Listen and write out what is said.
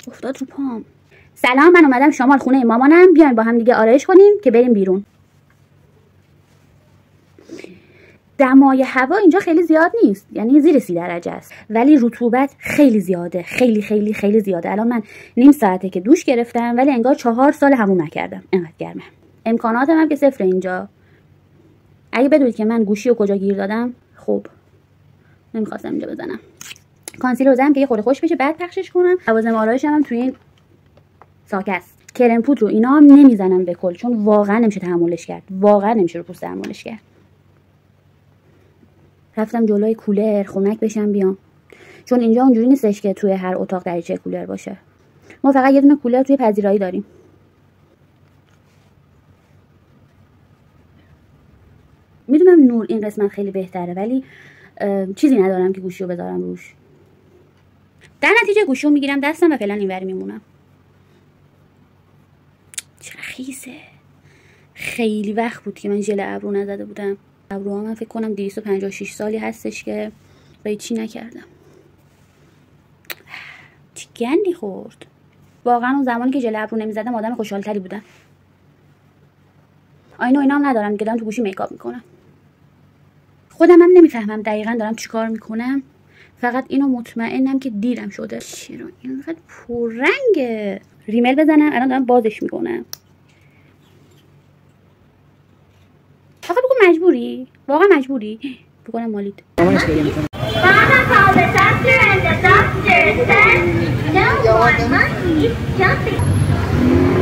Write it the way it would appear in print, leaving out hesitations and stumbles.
افتاد رو پام. سلام، من اومدم شمال خونه مامانم، بیاین با هم دیگه آرایش کنیم که بریم بیرون. دمای هوا اینجا خیلی زیاد نیست، یعنی زیر 30 درجه است، ولی رطوبت خیلی زیاده، خیلی خیلی خیلی زیاده. الان من نیم ساعته که دوش گرفتم ولی انگار 4 سال حموم نکردم، اینقدر گرمه. امکاناتم هم که صفر اینجا. اگه بدونید که من گوشی رو کجا گیر دادم، خب نمیخواستم اینجا بزنم. کانسیلر بزنم که یه خورده خوش بشه بعد پخشش کنم. لوازم آرایشم هم توی این ساک است. کرم پودر رو اینا هم نمیزنم به کل، چون واقعا نمیشه تحملش کرد، واقعا نمیشه رو پوست تحملش کرد. رفتم جلوی کولر خنک بشم بیام، چون اینجا اونجوری نیستش که توی هر اتاق دریچه کولر باشه. ما فقط یه دونه کولر توی پذیرایی داریم. میدونم نور این قسمت خیلی بهتره، ولی چیزی ندارم که گوشی رو بذارم روش. در نتیجه گوشی رو میگیرم دستم و فعلا اینوری میمونم. چرا خیسه؟ خیلی وقت بود که من ژل ابرو نزده بودم. ابروها من فکر کنم 256 سالی هستش که به چی نکردم. چی گندی خورد. واقعا اون زمانی که ژل ابرو نمیزدم آدم خوشحالتری بودم. آینه و اینا هم ندارم که دارم تو گوشی میکاپ میکنم. خودم هم نمیفهمم دقیقا دارم چیکار میکنم، فقط اینو مطمئنم که دیرم شده. چرا اینقدر پررنگه؟ ریمل بزنم، الان دارم بازش میکنم. آخه بگو مجبوری؟ واقعا مجبوری؟ بکنم مالیت. مامانش گریه میکنه. Mama called the doctor and the doctor said no more monkeys jumping.